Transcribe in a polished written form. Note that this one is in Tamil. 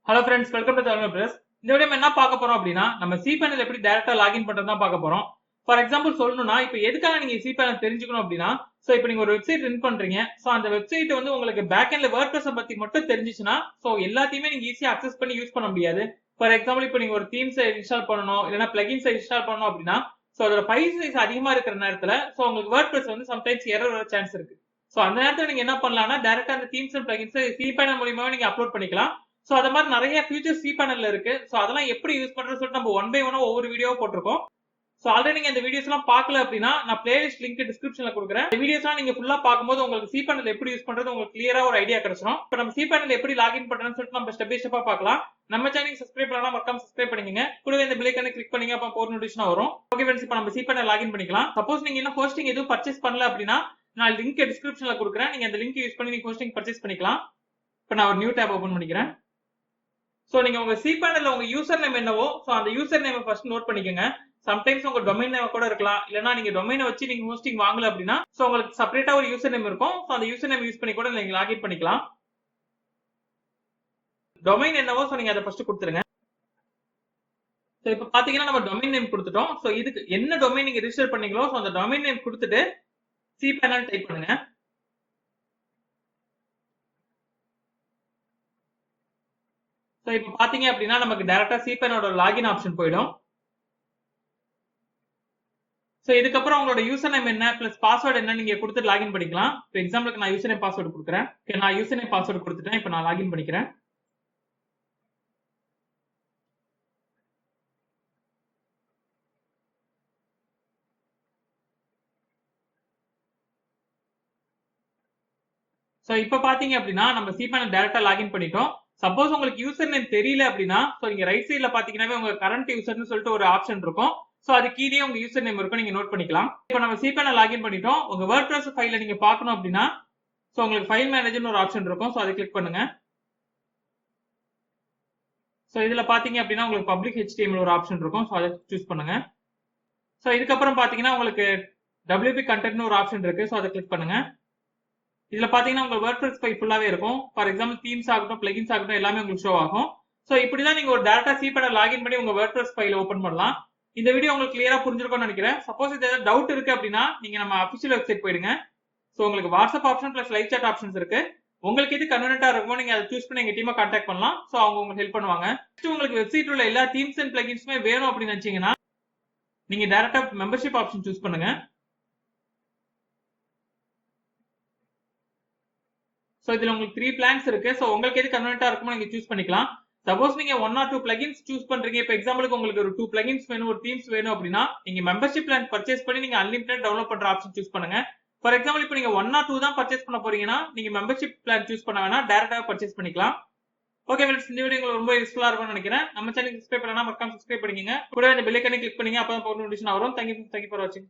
Hello friends, welcome to Tamilwordpress. இந்த வீடியோ என்ன பார்க்க போறோம் அப்படினா நம்ம Cpanel எப்படி டைரக்டா லாகின் பண்றதா பார்க்க போறோம். ஃபார் எக்ஸாம்பிள் சொல்லணும்னா இப்போ எதுக்காக நீங்க Cpanel தெரிஞ்சுக்கணும் அப்படினா சோ இப்போ நீங்க ஒரு வெப்சைட் ரன் பண்றீங்க. சோ அந்த வெப்சைட் வந்து உங்களுக்கு பேக் எண்ட்ல WordPress பத்தி மட்டும் தெரிஞ்சிச்சுனா சோ எல்லாத்தையுமே நீங்க ஈஸியா அக்சஸ் பண்ணி யூஸ் பண்ண முடியாது. ஃபார் எக்ஸாம்பிள் இப்போ நீங்க ஒரு தீம்ஸ் இன்ஸ்டால் பண்ணனும் இல்லனா பிளகின்ஸ் இன்ஸ்டால் பண்ணனும் அப்படினா சோ அதோட ஃபைல் சைஸ் அதிகமா இருக்கிற நேரத்துல சோ உங்களுக்கு WordPress வந்து சம்டைம்ஸ் எரர் வர சான்ஸ் இருக்கு. சோ அந்த நேரத்துல நீங்க என்ன பண்ணலாம்னா டைரக்டா அந்த தீம்ஸ் அண்ட் பிளகின்ஸ் Cpanel மூலமாவே நீங்க அப்லோட் பண்ணிக்கலாம். சோ அத மாதிரி நிறைய ஃபியூச்சர்ஸ் Cpanelல இருக்கு. சோ அதெல்லாம் எப்படி யூஸ் பண்றதுன்னு சொல்லிட்டு நம்ம ஒன் பை ஒன்னா ஒவ்வொரு வீடியோவா போட்டுருக்கோம். சோ ஆல்ரெடி நீங்க இந்த வீடியோஸ் எல்லாம் பார்க்கல அப்படின்னா நான் பிளேலிஸ்ட் லிங்க் டிஸ்கிரிப்ஷன்ல கொடுக்குறேன். இந்த வீடியோஸ் எல்லாம் நீங்க ஃபுல்லா பார்க்கும்போது உங்களுக்கு Cpanel எப்படி யூஸ் பண்றது உங்களுக்கு கிளியரா ஒரு ஐடியா கிடைச்சிடும். இப்போ நம்ம Cpanel எப்படி லாகின் பண்றதுன்னு சொல்லிட்டு நம்ம ஸ்டெப் பை ஸ்டெப்பா பார்க்கலாம். நம்ம சேனலுக்கு சப்ஸ்கிரைப் பண்ணலாம், மறக்காம சப்ஸ்கிரைப் பண்ணிக்கங்க. கூடவே இந்த பெல் ஐகானை கிளிக் பண்ணீங்க அப்ப போர் நோட்டிஃபிகேஷன் வரும். ஓகே फ्रेंड्स, இப்போ நம்ம Cpanel லாகின் பண்ணிக்கலாம். சப்போஸ் நீங்க இன்னும் ஹோஸ்டிங் எதுவும் பர்ச்சேஸ் பண்ணல அப்படின்னா நான் லிங்க் டிஸ்கிரிப்ஷன்ல கொடுக்குறேன். நீங்க அந்த லிங்க் யூஸ் பண்ணி நீங்க ஹோஸ்டிங் பர்ச்சேஸ் பண்ணிக்கலாம். இப்போ நான் ஒரு நியூ டாப் ஓபன் பண்ணிக்கிறேன். சோ நீங்க உங்க Cpanelல உங்க யூசர் நேம் என்னவோ சோ அந்த யூசர் நேம் ஃபர்ஸ்ட் நோட் பண்ணிக்கங்க. சம்டைம்ஸ் உங்க டொமைன் நேம் கூட இருக்கலாம். இல்லனா நீங்க டொமைனை வச்சு நீங்க ஹோஸ்டிங் வாங்கல அப்படினா சோ உங்களுக்கு செப்பரேட்டா ஒரு யூசர் நேம் இருக்கும். சோ அந்த யூசர் நேம் யூஸ் பண்ணி கூட நீங்க லாகின் பண்ணிக்கலாம். டொமைன் என்னவோ சோ நீங்க அத ஃபர்ஸ்ட் கொடுத்துருங்க. சோ இப்போ பாத்தீங்கன்னா நம்ம டொமைன் நேம் கொடுத்துட்டோம். சோ இதுக்கு என்ன டொமைன் நீங்க ரெஜிஸ்டர் பண்ணீங்களோ சோ அந்த டொமைன் நேம் கொடுத்துட்டு Cpanel டைப் பண்ணுங்க. சோ இப்போ பாத்தீங்க அப்படினா நமக்கு டைரக்டா Cpanelோட லாகின் ஆப்ஷன் போய்டும். சோ இதுக்கப்புறம் உங்களோட யூசர் நேம் என்ன பிளஸ் பாஸ்வேர்ட் என்ன நீங்க கொடுத்து லாகின் பண்ணிக்கலாம். இப்போ எக்ஸாம்பிளுக்கு நான் யூசர் நேம் பாஸ்வேர்ட் கொடுக்குறேன். ஓகே, நான் யூசர் நேம் பாஸ்வேர்ட் கொடுத்துட்டேன். இப்போ நான் லாகின் பண்ணிக்கிறேன். சோ இப்போ பாத்தீங்க அப்படினா நம்ம Cpanel டைரக்டா லாகின் பண்ணிட்டோம். சப்போஸ் உங்களுக்கு யூசர் நேம் தெரியல அப்படினா சோ நீங்க ரைட் சைடுல பாத்தீங்கன்னாவே உங்க கரண்ட் யூசர்னு சொல்லிட்டு ஒரு ஆப்ஷன் இருக்கும். சோ அது கீழே உங்க யூசர் நேம் இருக்கும், நீங்க நோட் பண்ணிக்கலாம். இப்போ நம்ம Cpanel லாகின் பண்ணிட்டோம். உங்க WordPress ஃபைலை நீங்க பார்க்கணும் அப்படினா சோ உங்களுக்கு ஃபைல் மேனேஜர்னு ஒரு ஆப்ஷன் இருக்கும். சோ அதை கிளிக் பண்ணுங்க. சோ இதுல பாத்தீங்க அப்படினா உங்களுக்கு பப்ளிக் HTML ஒரு ஆப்ஷன் இருக்கும். சோ அதை சூஸ் பண்ணுங்க. சோ இதுக்கப்புறம் பாத்தீங்கன்னா உங்களுக்கு WP கண்டென்ட்னு ஒரு ஆப்ஷன் இருக்கு. சோ அதை கிளிக் பண்ணுங்க. இதுல பாத்தீங்கன்னா உங்க WordPress ஃபைல் ஃபுல்லாவே இருக்கும். ஃபார் எக்ஸாம்பிள் தீம்ஸ் ஆகட்டும் பிளகின்ஸ் ஆகட்டும் எல்லாமே உங்களுக்கு ஷோ ஆகும். சோ இப்படிதான் நீங்க ஒரு டைரக்டா Cpanel லாகின் பண்ணி உங்க WordPress ஃபைலை ஓபன் பண்ணலாம். இந்த வீடியோ உங்களுக்கு கிளியரா புரிஞ்சிருக்கும்னு நினைக்கிறேன். சப்போஸ் இது ஏதாவது டவுட் இருக்கு அப்படின்னா நீங்க நம்ம அபிஷியல் வெப்சைட் போயிடுங்க. சோ உங்களுக்கு WhatsApp option plus live chat options இருக்கு. உங்களுக்கு எது கன்வீனியன்ட்டா இருக்குமோ நீங்க அதை சூஸ் பண்ணி எங்க டீமை கான்டாக்ட் பண்ணலாம். சோ அவங்க உங்களுக்கு ஹெல்ப் பண்ணுவாங்க. நெக்ஸ்ட் உங்களுக்கு வெப்சைட் உள்ள எல்லா தீம்ஸ் அண்ட் பிளகின்ஸ்மே வேணும் அப்படின்னு நினைச்சீங்கன்னா நீங்க டைரக்டா மெம்பர்ஷிப் ஆப்ஷன் சூஸ் பண்ணுங்க. சோ இதுல உங்களுக்கு 3 பிளான்ஸ் இருக்கு. சோ உங்களுக்கு எது கன்வீனியன்ட்டா இருக்குமோ நீங்க சூஸ் பண்ணிக்கலாம். சப்போஸ் நீங்க 1 or 2 பிளகின்ஸ் சூஸ் பண்றீங்க. இப்போ எக்ஸாம்பிளுக்கு உங்களுக்கு ஒரு 2 பிளகின்ஸ் வேணும், ஒரு தீம்ஸ் வேணும் அப்படின்னா நீங்க மெம்பர்ஷிப் பிளான் பர்ச்சேஸ் பண்ணி நீங்க அன்லிமிட்டட் டவுன்லோட் பண்ற ஆப்ஷன் சூஸ் பண்ணுங்க. ஃபார் எக்ஸாம்பிள் இப்போ நீங்க 1 or 2 தான் பர்ச்சேஸ் பண்ண போறீங்கன்னா நீங்க மெம்பர்ஷிப் பிளான் சூஸ் பண்ண வேணா டைரக்டா பர்ச்சேஸ் பண்ணிக்கலாம். ஓகே फ्रेंड्स, இந்த வீடியோ உங்களுக்கு ரொம்ப யூஸ்ஃபுல்லா இருக்கும்னு நினைக்கிறேன். நம்ம சேனலுக்கு சப்ஸ்கிரைப் பண்ணா மறக்காம சப்ஸ்கிரைப் பண்ணிக்கங்க. கூட இந்த பெல் ஐகானை கிளிக் பண்ணீங்க அப்பதான் நோட்டிஃபிகேஷன் வரும். Thank you for watching.